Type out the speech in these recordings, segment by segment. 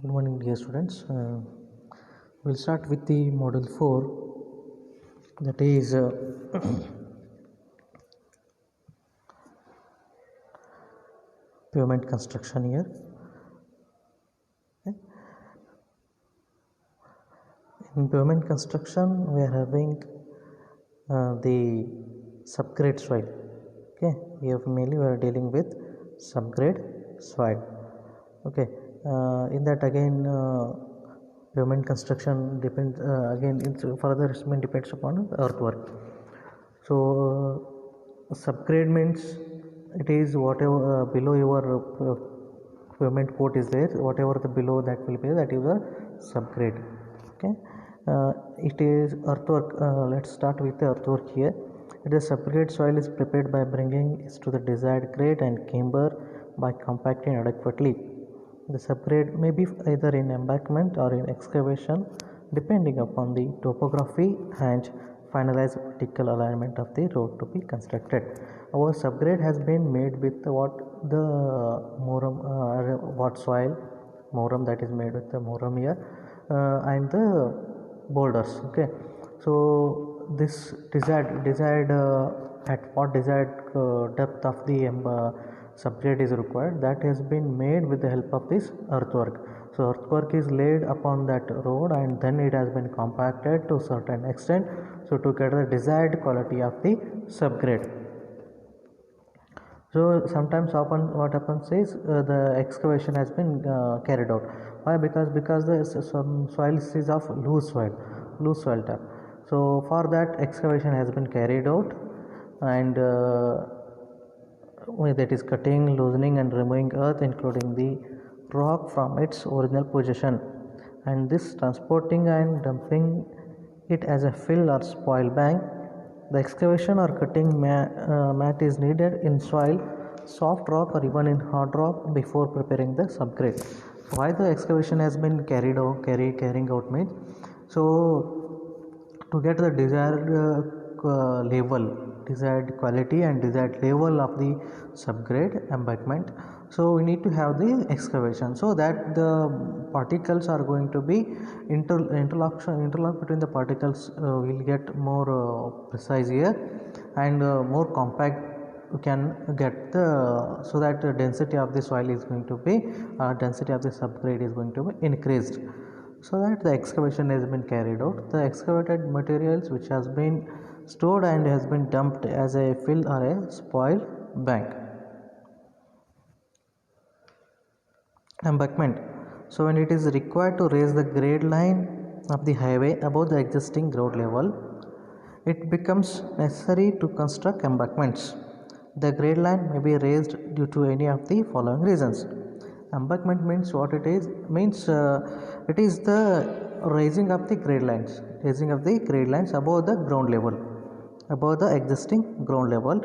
Good morning, dear students. We'll start with the module 4, that is pavement construction here. Okay. In pavement construction, we are having the subgrade soil. Okay, here mainly we are dealing with subgrade soil. Okay, in that again pavement construction depends again it's further estimate depends upon earthwork. So subgrade means it is whatever below your pavement coat is there, whatever the below that will be, that is a subgrade. Okay, it is earthwork. Let's start with the earthwork here. The subgrade soil is prepared by bringing it to the desired grade and camber by compacting adequately. The subgrade may be either in embankment or in excavation depending upon the topography and finalized vertical alignment of the road to be constructed. Our subgrade has been made with what the what soil moram, that is made with the moram here and the boulders. Okay, so this desired at what desired depth of the subgrade is required, that has been made with the help of this earthwork. So earthwork is laid upon that road and then it has been compacted to a certain extent, so to get the desired quality of the subgrade. So sometimes often what happens is the excavation has been carried out. Why? Because the some soil is of loose soil type. So for that excavation has been carried out, and that is cutting, loosening and removing earth including the rock from its original position, and this transporting and dumping it as a fill or spoil bank. The excavation or cutting mat is needed in soil, soft rock or even in hard rock before preparing the subgrade. So why the excavation has been carrying out means, so to get the desired desired quality and desired level of the subgrade embankment, so we need to have the excavation so that the particles are going to be interlock between the particles will get more precise here and more compact you can get the, so that the density of the soil is going to be density of the subgrade is going to be increased, so that the excavation has been carried out. The excavated materials which has been stored and has been dumped as a fill or a spoil bank. Embankment. So when it is required to raise the grade line of the highway above the existing ground level, it becomes necessary to construct embankments. The grade line may be raised due to any of the following reasons. Embankment means what it is? Means it is the raising of the grade lines above the ground level, above the existing ground level.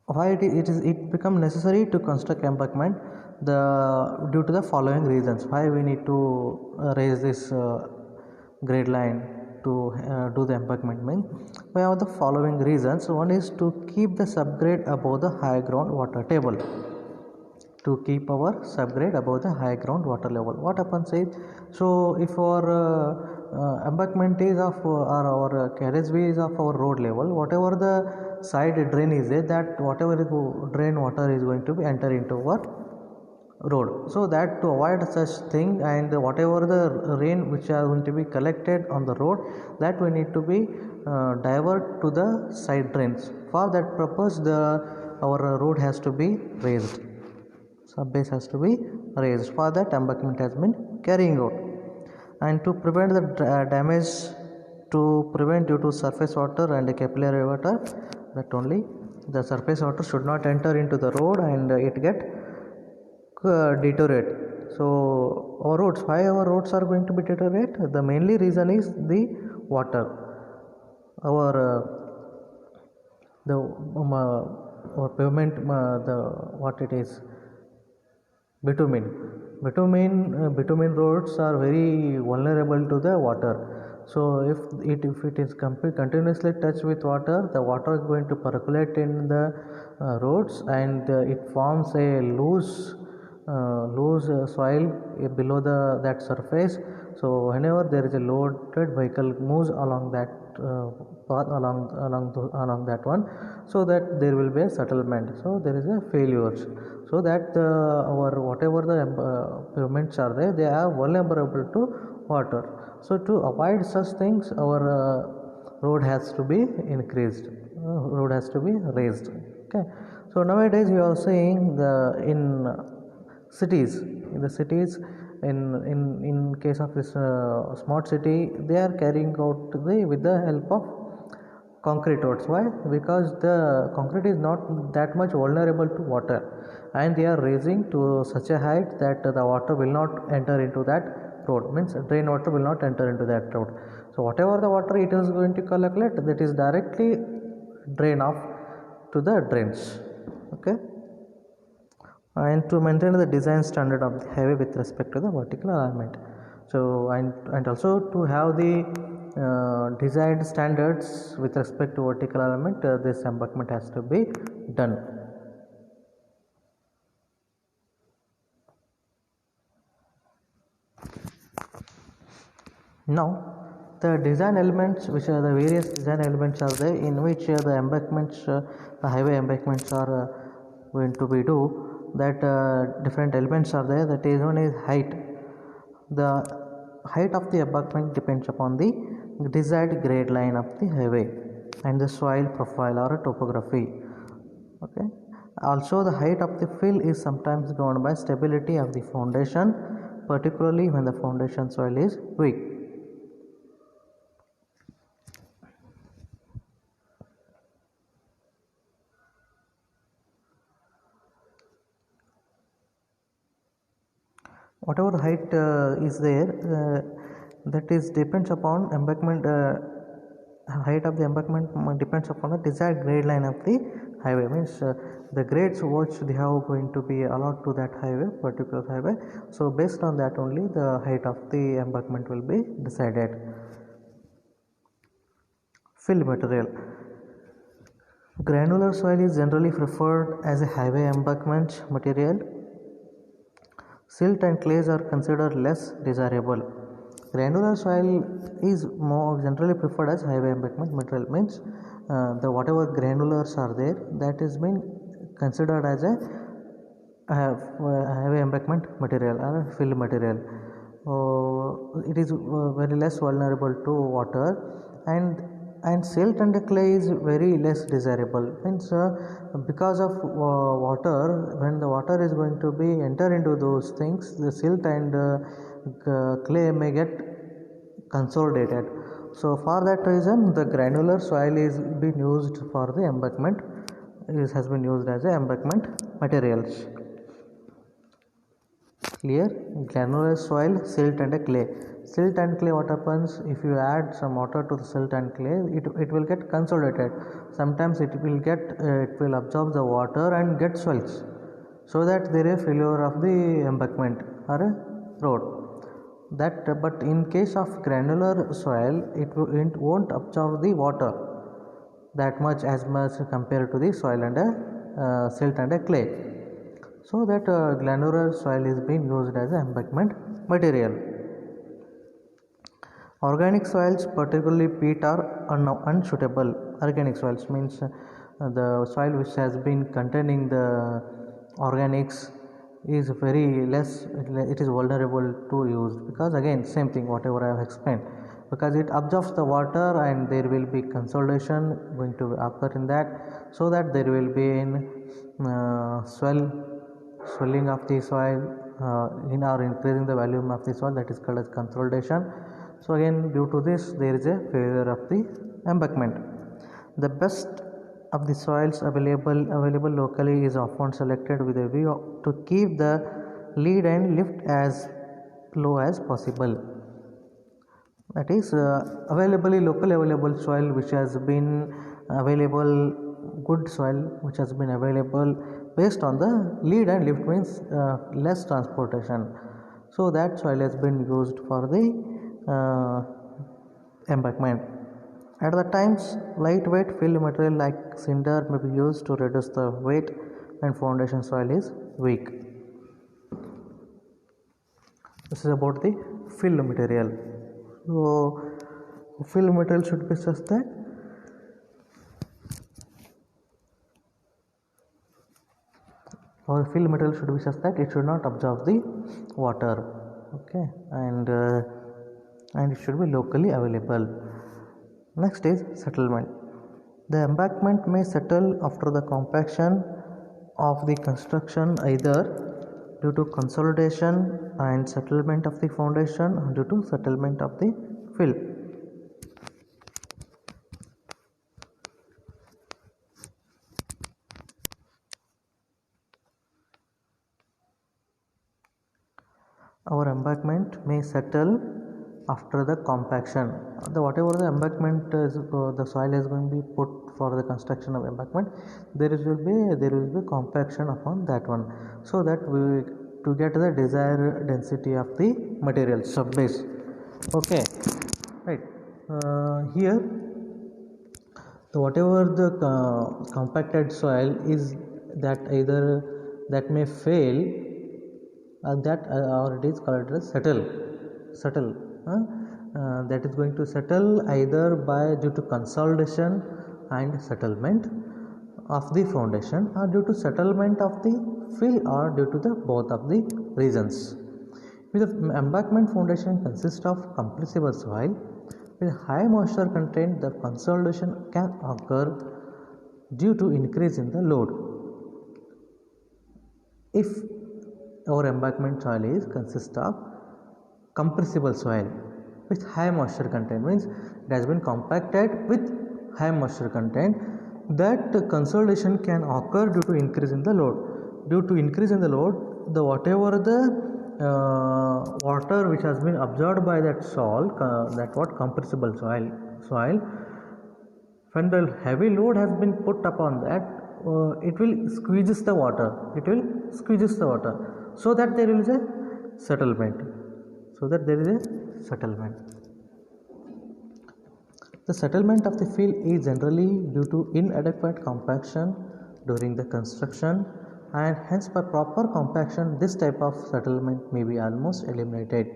Why it become necessary to construct embankment? Due to the following reasons. Why we need to raise this grade line to do the embankment means, we have the following reasons. One is to keep the subgrade above the high ground water table. To keep our subgrade above the high ground water level. What happens is, so if our embankment is of or our carriageway is of our road level, whatever the side drain is there, that whatever drain water is going to be enter into our road, so that to avoid such thing, and whatever the rain which are going to be collected on the road, that we need to be divert to the side drains. For that purpose, our road has to be raised, subbase has to be raised. For that, embankment has been carrying out. And to prevent the damage, to prevent due to surface water and capillary water, that only the surface water should not enter into the road and it get deteriorate. So our roads, why our roads are going to be deteriorate? The mainly reason is the water. Our pavement, the what it is, bitumen roads are very vulnerable to the water. So if it is continuously touched with water, the water is going to percolate in the roads and it forms a loose loose soil below that surface. So whenever there is a loaded vehicle moves along that path along that one, so that there will be a settlement, so there is a failures, so that our whatever the pavements are there, they are vulnerable to water. So to avoid such things, our road has to be increased, road has to be raised. Okay, so nowadays we are seeing in cities, in the cities, in case of this smart city, they are carrying out with the help of concrete roads. Why? Because the concrete is not that much vulnerable to water, and they are raising to such a height that the water will not enter into that road, means drain water will not enter into that road. So whatever the water it is going to collect, that is directly drain off to the drains. Okay, and to maintain the design standard of the highway with respect to the vertical alignment. So and also to have the design standards with respect to vertical alignment, this embankment has to be done. Now the design elements, which are the various design elements are there, in which the embankments, the highway embankments are going to be do, that different elements are there. That is, one is height. The height of the embankment depends upon the desired grade line of the highway and the soil profile or topography. Okay, also the height of the fill is sometimes governed by stability of the foundation, particularly when the foundation soil is weak. Whatever the height is there, that is depends upon embankment, height of the embankment depends upon the desired grade line of the highway, means the grades which they have going to be allowed to that highway, particular highway. So based on that only the height of the embankment will be decided. Fill material. Granular soil is generally preferred as a highway embankment material. Silt and clays are considered less desirable. Granular soil is more generally preferred as highway embankment material, means the whatever granulars are there, that is been considered as a highway embankment material or fill material. It is very less vulnerable to water, and silt and clay is very less desirable, means because of water, when the water is going to be enter into those things, the silt and clay may get consolidated. So for that reason, the granular soil is being used for the embankment. It has been used as a embankment materials. Clear? Granular soil, silt and a clay. Silt and clay, what happens if you add some water to the silt and clay, it will get consolidated. Sometimes it will absorb the water and get swells, so that there is failure of the embankment or a road. That but in case of granular soil, it won't absorb the water that much as much compared to the soil and a silt and a clay. So that granular soil is being used as an embankment material. Organic soils, particularly peat, are unsuitable. Organic soils means the soil which has been containing the organics is very less, it is vulnerable to use, because again same thing whatever I have explained, because it absorbs the water and there will be consolidation going to occur in that, so that there will be in swelling of the soil in or increasing the volume of the soil, that is called as consolidation. So again due to this there is a failure of the embankment. The best of the soils available locally is often selected with a view to keep the lead and lift as low as possible. That is locally available soil which has been available, good soil which has been available based on the lead and lift, means less transportation. So that soil has been used for the embankment. At the times, lightweight fill material like cinder may be used to reduce the weight and foundation soil is weak. This is about the fill material. So fill material should be such that it should not absorb the water, okay, and it should be locally available. Next is settlement. The embankment may settle after the compaction of the construction, either due to consolidation and settlement of the foundation or due to settlement of the fill. Our embankment may settle after the compaction. Whatever the embankment is, the soil is going to be put for the construction of embankment, there will be compaction upon that one, so that we to get the desired density of the material subbase. Okay, right. Here, whatever the compacted soil is, that either that may fail, or it is called as settle that is going to settle either by due to consolidation and settlement of the foundation, or due to settlement of the fill, or due to the both of the reasons. With the embankment foundation consists of compressible soil with high moisture content, the consolidation can occur due to increase in the load. If our embankment soil is consists of compressible soil with high moisture content, means it has been compacted with high moisture content, that consolidation can occur due to increase in the load. Due to increase in the load, the whatever the water which has been absorbed by that soil, compressible soil, when the heavy load has been put upon that, it will squeezes the water, so that there is a settlement. The settlement of the fill is generally due to inadequate compaction during the construction, and hence by proper compaction this type of settlement may be almost eliminated.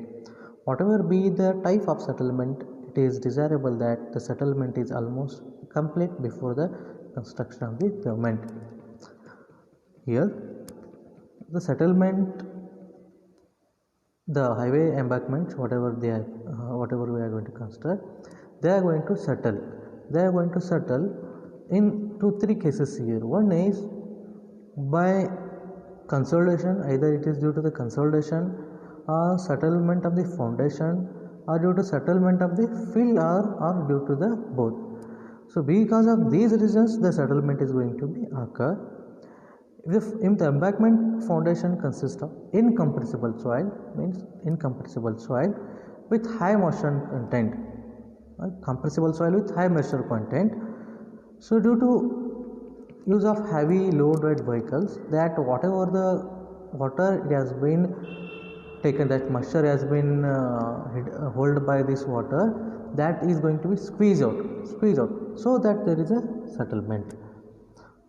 Whatever be the type of settlement, it is desirable that the settlement is almost complete before the construction of the pavement. Here, the settlement, the highway embankments, whatever we are going to construct, they are going to settle in 2-3 cases here. One is by consolidation, either it is due to the consolidation or settlement of the foundation, or due to settlement of the fill, or due to the both. So because of these reasons, the settlement is going to be occur. If the embankment foundation consists of incompressible soil with high moisture content, compressible soil with high moisture content. So due to use of heavy load weight vehicles, that whatever the water it has been taken, that moisture has been held by this water, that is going to be squeezed out, so that there is a settlement.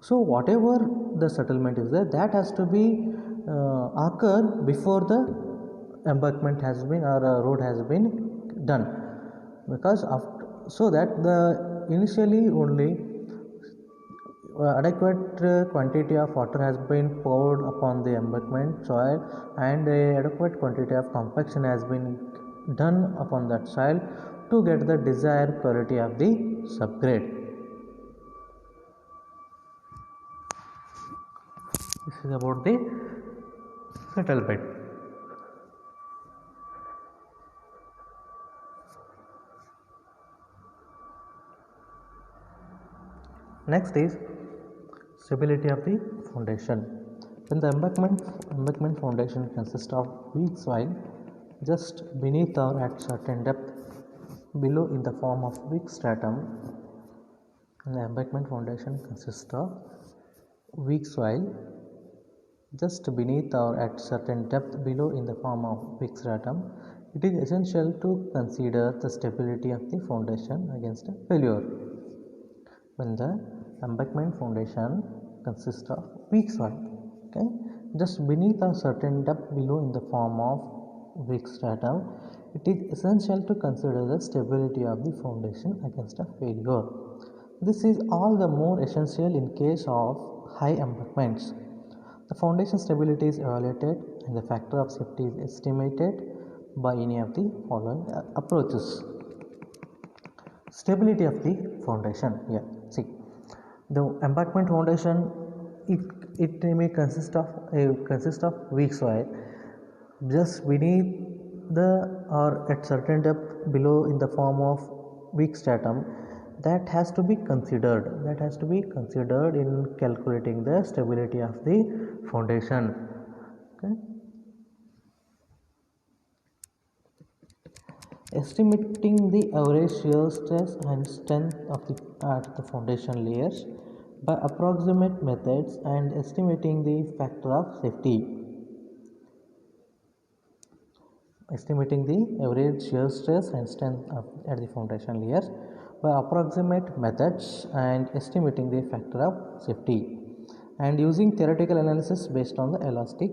So whatever the settlement is there, that has to be occur before the embankment has been, or road has been done, because so that the initially only adequate quantity of water has been poured upon the embankment soil, and adequate quantity of compaction has been done upon that soil to get the desired quality of the subgrade. This is about the settlement. Next is stability of the foundation. When the embankment foundation consists of weak soil just beneath or at certain depth below in the form of weak stratum, and the embankment foundation consists of weak soil just beneath or at certain depth below in the form of weak stratum, it is essential to consider the stability of the foundation against a failure. When the embankment foundation consists of weak soil, okay, just beneath a certain depth below in the form of weak stratum, it is essential to consider the stability of the foundation against a failure. This is all the more essential in case of high embankments. The foundation stability is evaluated and the factor of safety is estimated by any of the following approaches. Stability of the foundation. Yeah, see, the embankment foundation, it may consist of weak soil just beneath the or at certain depth below in the form of weak stratum. That has to be considered in calculating the stability of the foundation. Okay. Estimating the average shear stress and strength of the foundation layers by approximate methods and estimating the factor of safety. Estimating the average shear stress and strength at the foundation layers by approximate methods and estimating the factor of safety, and using theoretical analysis based on the elastic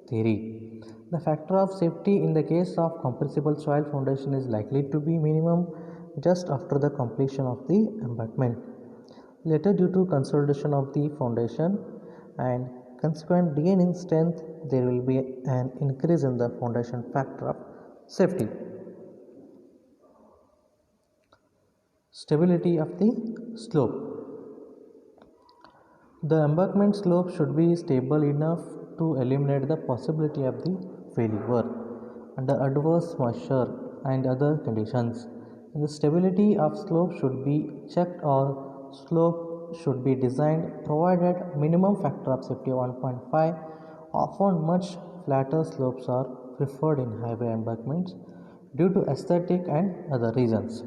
theory. The factor of safety in the case of compressible soil foundation is likely to be minimum just after the completion of the embankment. Later, due to consolidation of the foundation and consequent gain in strength, there will be an increase in the foundation factor of safety. Stability of the slope. The embankment slope should be stable enough to eliminate the possibility of the failure under adverse moisture and other conditions. And the stability of slope should be checked, or slope should be designed provided minimum factor of safety 1.5. Often much flatter slopes are preferred in highway embankments due to aesthetic and other reasons.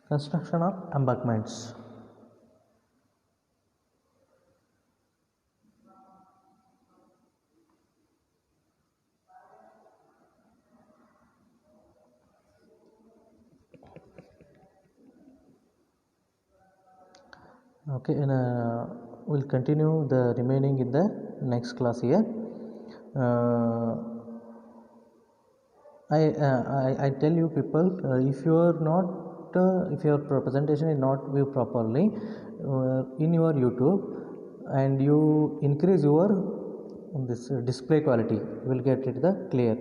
Construction of embankments. Okay, and we'll continue the remaining in the next class here. I tell you people, if you are not if your presentation is not viewed properly in your YouTube, and you increase your this display quality, you will get it the clear.